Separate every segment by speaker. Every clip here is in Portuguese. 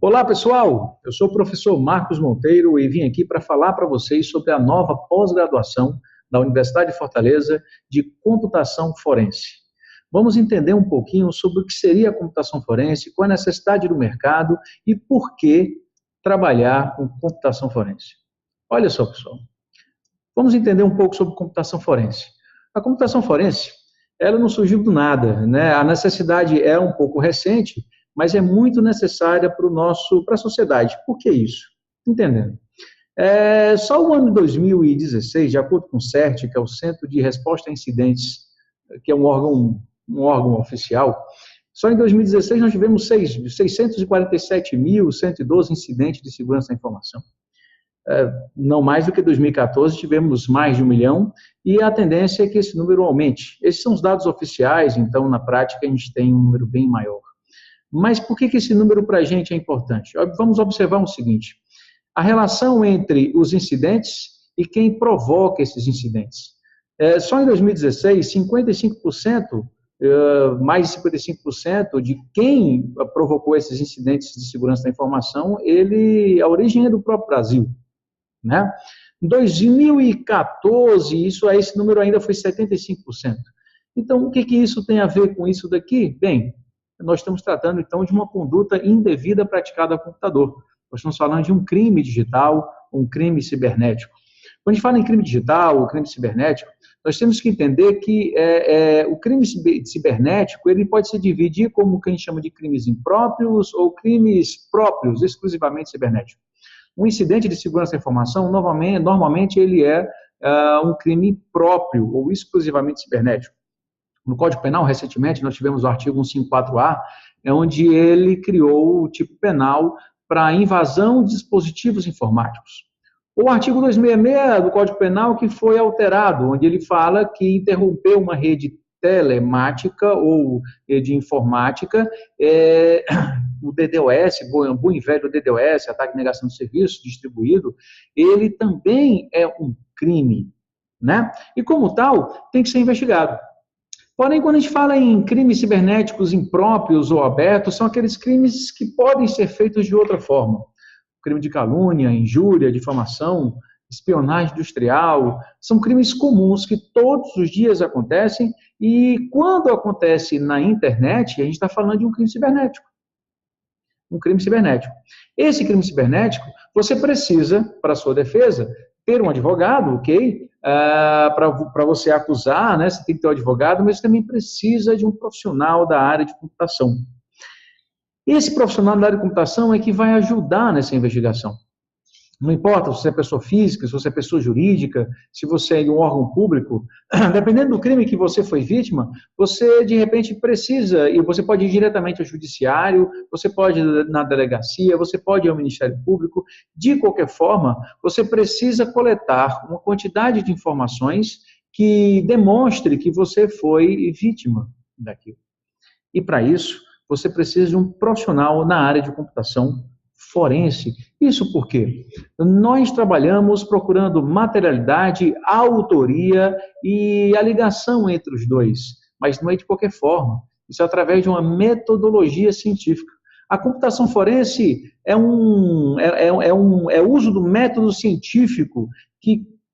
Speaker 1: Olá, pessoal! Eu sou o professor Marcos Monteiro e vim aqui para falar para vocês sobre a nova pós-graduação da Universidade de Fortaleza de computação forense. Vamos entender um pouquinho sobre o que seria a computação forense, qual é a necessidade do mercado e por que trabalhar com computação forense. Olha só, pessoal. Vamos entender um pouco sobre computação forense. A computação forense, ela não surgiu do nada, né? A necessidade é um pouco recente, mas é muito necessária para a sociedade. Por que isso? Entendendo. Só o ano de 2016, de acordo com o CERT, que é o Centro de Resposta a Incidentes, que é um órgão oficial, só em 2016 nós tivemos 647.112 incidentes de segurança da informação. Não mais do que 2014, tivemos mais de 1 milhão, e a tendência é que esse número aumente. Esses são os dados oficiais, então, na prática, a gente tem um número bem maior. Mas por que esse número para a gente é importante? Vamos observar o seguinte: a relação entre os incidentes e quem provoca esses incidentes. Só em 2016, 55%, mais de 55% de quem provocou esses incidentes de segurança da informação, a origem é do próprio Brasil, né? Em 2014, esse número ainda foi 75%. Então, o que isso tem a ver com isso daqui? Bem, nós estamos tratando, então, de uma conduta indevida praticada ao computador. Nós estamos falando de um crime digital, um crime cibernético. Quando a gente fala em crime digital, crime cibernético, nós temos que entender que o crime cibernético ele pode se dividir como o que a gente chama de crimes impróprios ou crimes próprios, exclusivamente cibernéticos. Um incidente de segurança da informação, normalmente ele é um crime próprio ou exclusivamente cibernético. No Código Penal, recentemente, nós tivemos o artigo 154A, onde ele criou o tipo penal para invasão de dispositivos informáticos. O artigo 266 do Código Penal, que foi alterado, onde ele fala que interrompeu uma rede telemática ou de informática, o DDoS, bom e velho DDoS, ataque de negação de serviço distribuído, ele também é um crime, né? E como tal, tem que ser investigado. Porém, quando a gente fala em crimes cibernéticos impróprios ou abertos, são aqueles crimes que podem ser feitos de outra forma. Crime de calúnia, injúria, difamação, espionagem industrial, são crimes comuns que todos os dias acontecem e quando acontece na internet, a gente está falando de um crime cibernético. Um crime cibernético. Esse crime cibernético, você precisa, para a sua defesa, ter um advogado, ok? Para você acusar, né? Você tem que ter um advogado, mas também precisa de um profissional da área de computação. Esse profissional da área de computação é que vai ajudar nessa investigação. Não importa se você é pessoa física, se você é pessoa jurídica, se você é de um órgão público, dependendo do crime que você foi vítima, você de repente precisa, e você pode ir diretamente ao judiciário, você pode ir na delegacia, você pode ir ao Ministério Público, de qualquer forma, você precisa coletar uma quantidade de informações que demonstre que você foi vítima daquilo. E para isso, você precisa de um profissional na área de computação forense. Isso por quê? Nós trabalhamos procurando materialidade, autoria e a ligação entre os dois, mas não é de qualquer forma. Isso é através de uma metodologia científica. A computação forense é o uso do método científico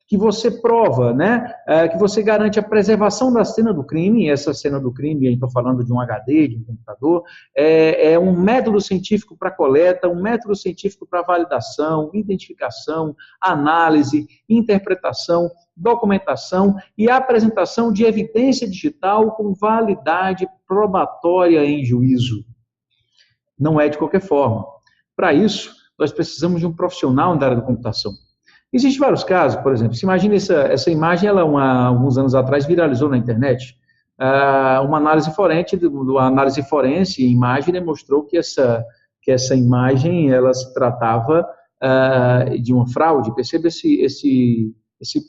Speaker 1: que você prova, né? Que você garante a preservação da cena do crime. Essa cena do crime, a gente está falando de um HD, de um computador, é um método científico para coleta, um método científico para validação, identificação, análise, interpretação, documentação e apresentação de evidência digital com validade probatória em juízo. Não é de qualquer forma. Para isso, nós precisamos de um profissional da área da computação. Existem vários casos, por exemplo, se imagina essa imagem, alguns anos atrás viralizou na internet. Uma análise forense, imagem demonstrou que essa imagem ela se tratava de uma fraude. Perceba esse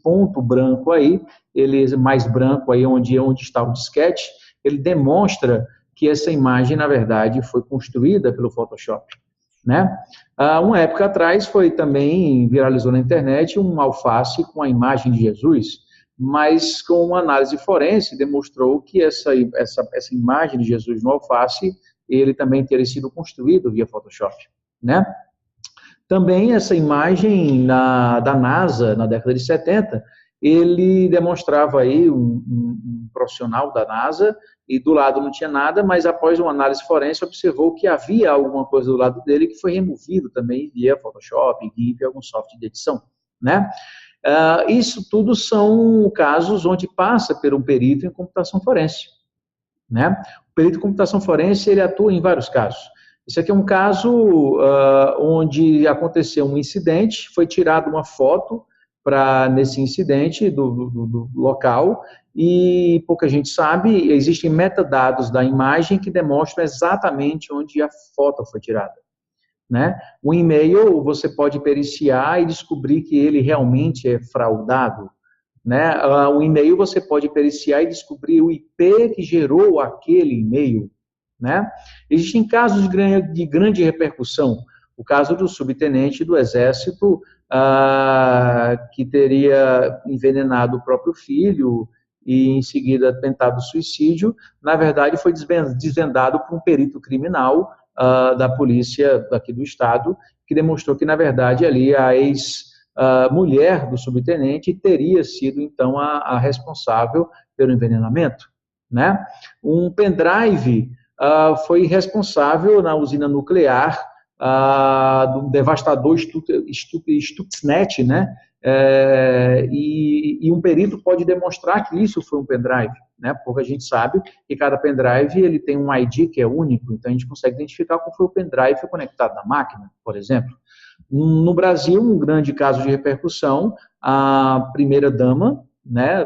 Speaker 1: ponto branco aí, ele mais branco aí onde está o disquete, ele demonstra que essa imagem, na verdade, foi construída pelo Photoshop. Né? Uma época atrás também viralizou na internet um alface com a imagem de Jesus, mas com uma análise forense demonstrou que essa imagem de Jesus no alface, ele também teria sido construído via Photoshop. né? Também essa imagem da NASA, na década de 70, ele demonstrava aí um profissional da NASA, e do lado não tinha nada, mas após uma análise forense observou que havia alguma coisa do lado dele que foi removido também via Photoshop, GIMP, algum software de edição, né? Isso tudo são casos onde passa por um perito em computação forense, né? O perito em computação forense, ele atua em vários casos. Esse aqui é um caso onde aconteceu um incidente, foi tirada uma foto nesse incidente do local, e pouca gente sabe, existem metadados da imagem que demonstram exatamente onde a foto foi tirada, né? O e-mail você pode periciar e descobrir que ele realmente é fraudado, né? O e-mail você pode periciar e descobrir o IP que gerou aquele e-mail, né? Existem casos de grande repercussão. O caso do subtenente do Exército que teria envenenado o próprio filho e em seguida tentado suicídio, na verdade foi desvendado por um perito criminal da polícia daqui do estado, que demonstrou que na verdade ali a ex-mulher do subtenente teria sido então a responsável pelo envenenamento, né? Um pendrive foi responsável na usina nuclear do devastador Stuxnet, né? E um perito pode demonstrar que isso foi um pendrive, né? Porque a gente sabe que cada pendrive ele tem um ID que é único, então a gente consegue identificar qual foi o pendrive conectado na máquina, por exemplo. No Brasil, um grande caso de repercussão, a primeira-dama, né,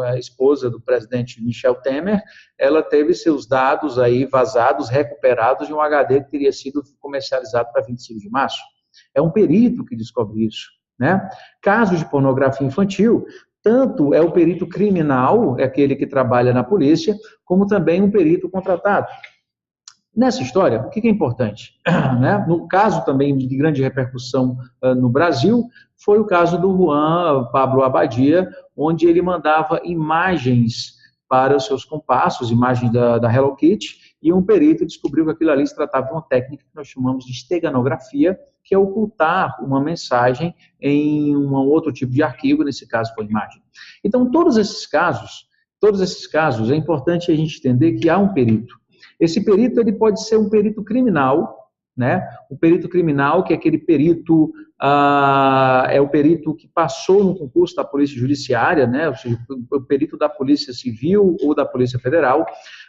Speaker 1: a esposa do presidente Michel Temer, ela teve seus dados aí vazados, recuperados de um HD que teria sido comercializado para 25 de março. É um perito que descobre isso, né? Casos de pornografia infantil, tanto é o perito criminal, é aquele que trabalha na polícia, como também um perito contratado. Nessa história, o que é importante? Né? No caso também de grande repercussão no Brasil, foi o caso do Juan Pablo Abadia, onde ele mandava imagens para os seus compassos, imagens da Hello Kitty, e um perito descobriu que aquilo ali se tratava de uma técnica que nós chamamos de esteganografia, que é ocultar uma mensagem em um outro tipo de arquivo, nesse caso foi imagem. Então, todos esses casos, é importante a gente entender que há um perito. Esse perito ele pode ser um perito criminal, né? O perito criminal, que é aquele perito, é o perito que passou no concurso da Polícia Judiciária, né? Ou seja, o perito da Polícia Civil ou da Polícia Federal,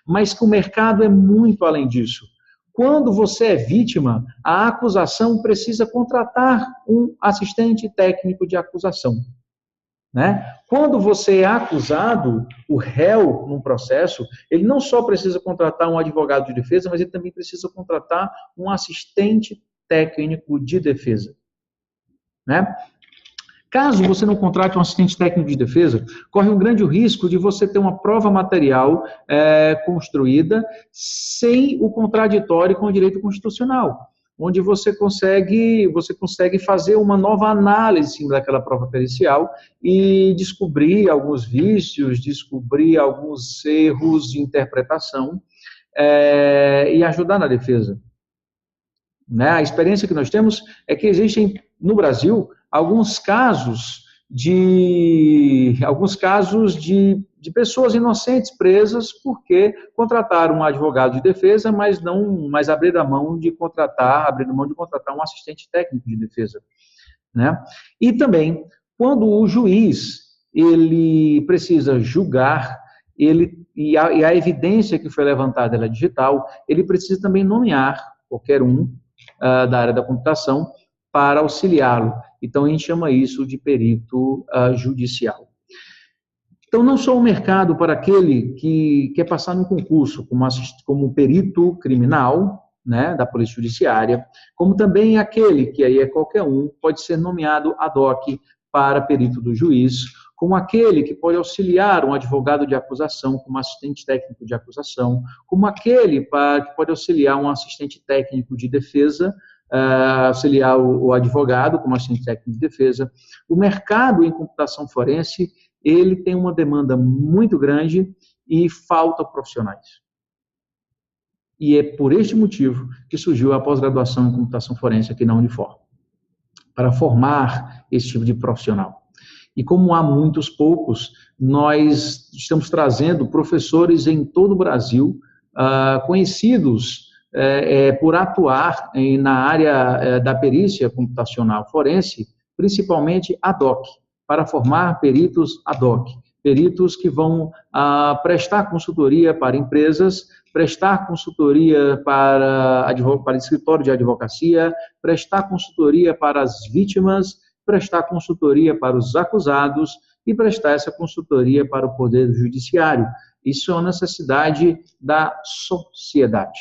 Speaker 1: mas que o mercado é muito além disso. Quando você é vítima, a acusação precisa contratar um assistente técnico de acusação, né? Quando você é acusado, o réu num processo, ele não só precisa contratar um advogado de defesa, mas ele também precisa contratar um assistente técnico de defesa, né? Caso você não contrate um assistente técnico de defesa, corre um grande risco de você ter uma prova material construída sem o contraditório com o direito constitucional, onde você consegue fazer uma nova análise em cima daquela prova pericial e descobrir alguns vícios, descobrir alguns erros de interpretação e ajudar na defesa. Né? A experiência que nós temos é que existem, no Brasil, alguns casos de pessoas inocentes presas porque contrataram um advogado de defesa, mas abriram mão de contratar um assistente técnico de defesa, né? E também, quando o juiz ele precisa julgar, e a evidência que foi levantada ela é digital, ele precisa também nomear qualquer um da área da computação para auxiliá-lo. Então, a gente chama isso de perito judicial. Então, não só o mercado para aquele que quer passar num concurso como perito criminal, né, da Polícia Judiciária, como também aquele, que aí é qualquer um, pode ser nomeado ad hoc para perito do juiz, como aquele que pode auxiliar um advogado de acusação como assistente técnico de acusação, como aquele que pode auxiliar um assistente técnico de defesa, auxiliar o advogado como assistente técnico de defesa. O mercado em computação forense, ele tem uma demanda muito grande e falta profissionais. E é por este motivo que surgiu a pós-graduação em computação forense aqui na Unifor, para formar esse tipo de profissional. E como há muitos poucos, nós estamos trazendo professores em todo o Brasil, conhecidos por atuar na área da perícia computacional forense, principalmente ad hoc, para formar peritos ad hoc, peritos que vão prestar consultoria para empresas, prestar consultoria para escritório de advocacia, prestar consultoria para as vítimas, prestar consultoria para os acusados e prestar essa consultoria para o Poder Judiciário. Isso é uma necessidade da sociedade.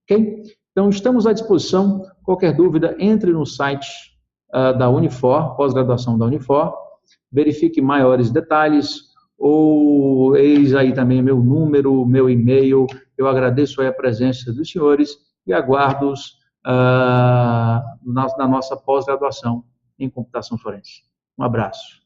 Speaker 1: Ok? Então, estamos à disposição. Qualquer dúvida, entre no site da Unifor, pós-graduação da Unifor, verifique maiores detalhes, ou eis aí também meu número, meu e-mail. Eu agradeço aí a presença dos senhores e aguardo-os na nossa pós-graduação em computação forense. Um abraço.